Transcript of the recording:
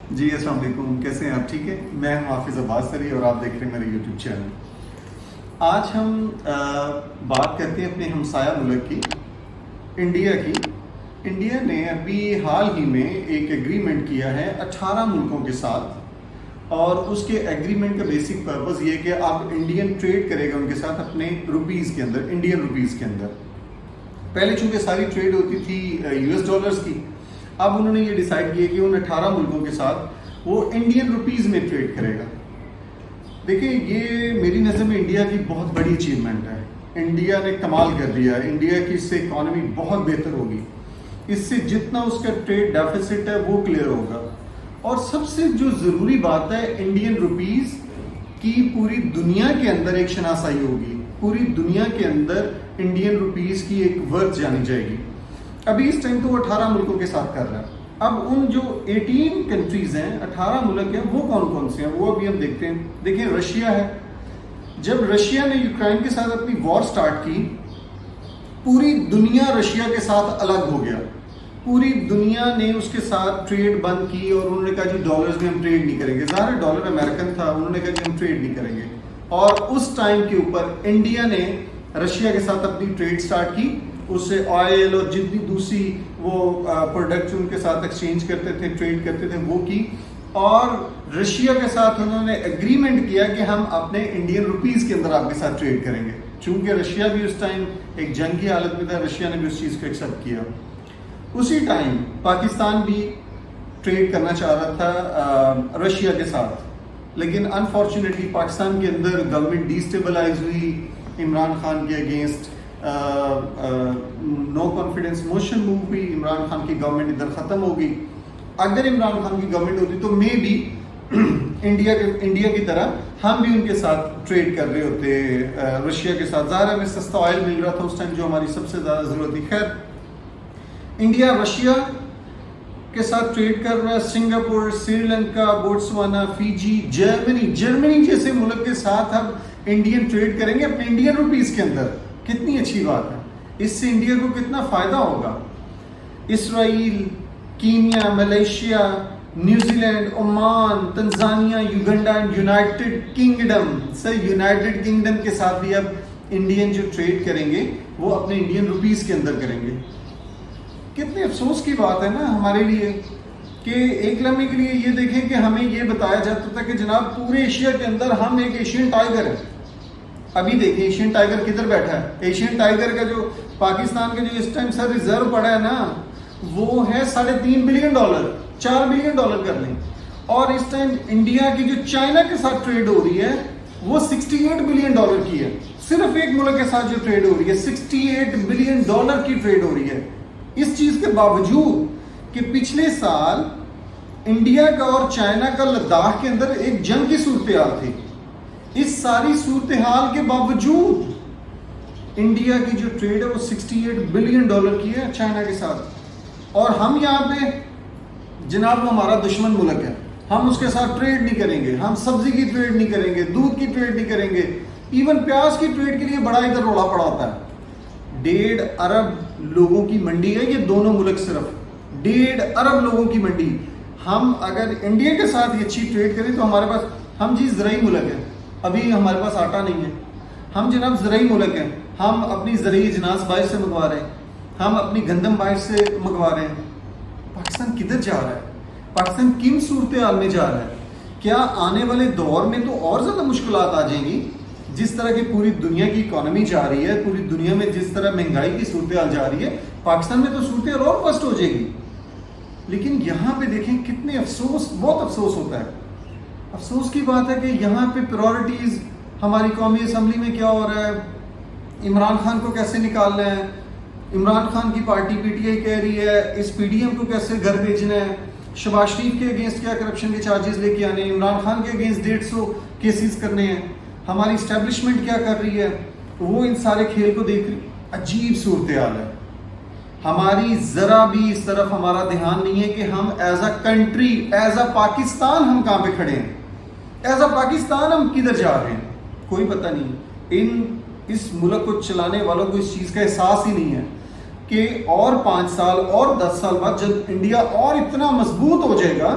جی السلام علیکم، کیسے ہیں آپ؟ ٹھیک ہے، میں ہوں حافظ عباس سری اور آپ دیکھ رہے ہیں میرے یوٹیوب چینل۔ آج ہم بات کرتے ہیں اپنے ہمسایہ ملک کی، انڈیا کی۔ انڈیا نے ابھی حال ہی میں ایک ایگریمنٹ کیا ہے 18 ملکوں کے ساتھ، اور اس کے ایگریمنٹ کا بیسک پرپز یہ ہے کہ اب انڈین ٹریڈ کرے گا ان کے ساتھ اپنے روپیز کے اندر، انڈین روپیز کے اندر۔ پہلے چونکہ ساری ٹریڈ ہوتی تھی US ڈالرز کی، اب انہوں نے یہ ڈیسائیڈ کیا کہ ان 18 ملکوں کے ساتھ وہ انڈین روپیز میں ٹریڈ کرے گا۔ دیکھیں، یہ میری نظر میں انڈیا کی بہت بڑی اچیومنٹ ہے۔ انڈیا نے کمال کر دیا ہے، انڈیا کی اس سے اکانومی بہت بہتر ہوگی، اس سے جتنا اس کا ٹریڈ ڈیفیسٹ ہے وہ کلیئر ہوگا۔ اور سب سے جو ضروری بات ہے، انڈین روپیز کی پوری دنیا کے اندر ایک شناسائی ہوگی، پوری دنیا کے اندر انڈین روپیز کی ایک ورتھ جانی جائے گی۔ ابھی اس ٹائم تو وہ 18 ملکوں کے ساتھ کر رہا ہے۔ اب ان جو 18 کنٹریز ہیں، 18 ملک ہیں، وہ کون کون سے ہیں وہ ابھی ہم دیکھتے ہیں۔ دیکھیں، رشیا ہے۔ جب رشیا نے یوکرائن کے ساتھ اپنی وار سٹارٹ کی، پوری دنیا رشیا کے ساتھ الگ ہو گیا، پوری دنیا نے اس کے ساتھ ٹریڈ بند کی، اور انہوں نے کہا جی ڈالرز میں ہم ٹریڈ نہیں کریں گے۔ ظاہر ڈالر امریکن تھا، انہوں نے کہا جی ہم ٹریڈ نہیں کریں گے۔ اور اس ٹائم کے اوپر انڈیا نے رشیا کے ساتھ اپنی ٹریڈ سٹارٹ کی، اس سے آئل اور جتنی دوسری وہ پروڈکٹس ان کے ساتھ ایکسچینج کرتے تھے، ٹریڈ کرتے تھے، وہ کی۔ اور رشیا کے ساتھ انہوں نے اگریمنٹ کیا کہ ہم اپنے انڈین روپیز کے اندر آپ کے ساتھ ٹریڈ کریں گے۔ چونکہ رشیا بھی اس ٹائم ایک جنگ کی حالت میں تھا، رشیا نے بھی اس چیز کو ایکسیپٹ کیا۔ اسی ٹائم پاکستان بھی ٹریڈ کرنا چاہ رہا تھا رشیا کے ساتھ، لیکن انفارچونیٹلی پاکستان کے اندر گورنمنٹ ڈی اسٹیبلائز ہوئی عمران خان کے against, no confidence motion move ہوئی، عمران خان کی گورنمنٹ ادھر ختم ہو گئی۔ اگر عمران خان کی گورنمنٹ ہوتی تو مے بی انڈیا کی طرح ہم بھی ان کے ساتھ ٹریڈ کر رہے ہوتے رشیا کے ساتھ۔ ظاہر ہمیں سستا آئل مل رہا تھا اس ٹائم، جو ہماری سب سے زیادہ ضرورت تھی۔ خیر، انڈیا رشیا کے ساتھ ٹریڈ کر رہا ہے، سنگاپور، سری لنکا، بوٹسوانا، فیجی، جرمنی جیسے ملک کے ساتھ اب انڈین ٹریڈ کریں گے اپنے انڈین روپیز کے اندر۔ کتنی اچھی بات ہے، اس سے انڈیا کو کتنا فائدہ ہوگا۔ Israel, Kenya, Malaysia, New Zealand, Oman, Tanzania, Uganda, United Kingdom United Kingdom کے ساتھ بھی اب انڈین جو ٹریڈ کریں گے وہ اپنے انڈین روپیز کے اندر کریں گے۔ کتنے افسوس کی بات ہے نا ہمارے لیے کہ ایک لمحے کے لیے یہ دیکھیں کہ ہمیں یہ بتایا جاتا تھا کہ جناب پورے ایشیا کے اندر ہم ایک ایشین ٹائیگر ہے۔ ابھی دیکھیں ایشین ٹائیگر کدھر بیٹھا ہے۔ ایشین ٹائیگر کا جو پاکستان کا جو اس ٹائم سر ریزرو پڑا ہے نا، وہ ہے $3.5 بلین، $4 بلین کر لیں۔ اور اس ٹائم انڈیا کی جو چائنا کے ساتھ ٹریڈ ہو رہی ہے وہ $68 بلین کی ہے۔ صرف ایک ملک کے ساتھ جو ٹریڈ ہو رہی ہے $68 بلین کی ٹریڈ ہو رہی ہے۔ اس چیز کے باوجود کہ پچھلے سال انڈیا کا اور چائنا کا لداخ کے اندر ایک جنگ کی صورتحال تھی، اس ساری صورتحال کے باوجود انڈیا کی جو ٹریڈ ہے وہ $68 بلین کی ہے چائنا کے ساتھ۔ اور ہم یہاں پہ جناب وہ ہمارا دشمن ملک ہے، ہم اس کے ساتھ ٹریڈ نہیں کریں گے، ہم سبزی کی ٹریڈ نہیں کریں گے، دودھ کی ٹریڈ نہیں کریں گے، ایون پیاز کی ٹریڈ کے لیے بڑا ادھر رولا پڑا ہوتا ہے۔ 1.5 ارب لوگوں کی منڈی ہے یہ دونوں ملک، صرف 1.5 ارب لوگوں کی منڈی۔ ہم اگر انڈیا کے ساتھ یہ اچھی ٹریڈ کریں تو ہمارے پاس، ہم جی زرعی ملک ہیں، ابھی ہمارے پاس آٹا نہیں ہے، ہم جناب زرعی ملک ہیں، ہم اپنی زرعی اجناس باہر سے منگوا رہے ہیں، ہم اپنی گندم باہر سے منگوا رہے ہیں۔ پاکستان کدھر جا رہا ہے؟ پاکستان کن صورتحال میں جا رہا ہے؟ کیا آنے والے دور میں تو اور زیادہ مشکلات آ جائیں گی؟ جس طرح کی پوری دنیا کی اکانومی جا رہی ہے، پوری دنیا میں جس طرح مہنگائی کی صورتحال جا رہی ہے، پاکستان میں تو صورتحال اور ورسٹ ہو جائے گی۔ لیکن یہاں پہ دیکھیں کتنے افسوس، بہت افسوس ہوتا ہے۔ افسوس کی بات ہے کہ یہاں پہ پریورٹیز ہماری قومی اسمبلی میں کیا ہو رہا ہے، عمران خان کو کیسے نکالنا ہے، عمران خان کی پارٹی PTI کہہ رہی ہے اس PDM کو کیسے گھر بھیجنا ہے، شہباز شریف کے اگینسٹ کیا کرپشن کے چارجز لے کے آنے ہیں، عمران خان کے اگینسٹ 150 کیسز کرنے ہیں، ہماری اسٹیبلشمنٹ کیا کر رہی ہے، وہ ان سارے کھیل کو دیکھ رہی، عجیب صورتحال ہے۔ ہماری ذرا بھی اس طرف ہمارا دھیان نہیں ہے کہ ہم as a country, as a Pakistan ہم کہاں پہ کھڑے ہیں، ایز اے پاکستان ہم کدھر جا رہے ہیں، کوئی پتہ نہیں۔ اس ملک کو چلانے والوں کو اس چیز کا احساس ہی نہیں ہے کہ اور 5 سال اور 10 سال بعد جب انڈیا اور اتنا مضبوط ہو جائے گا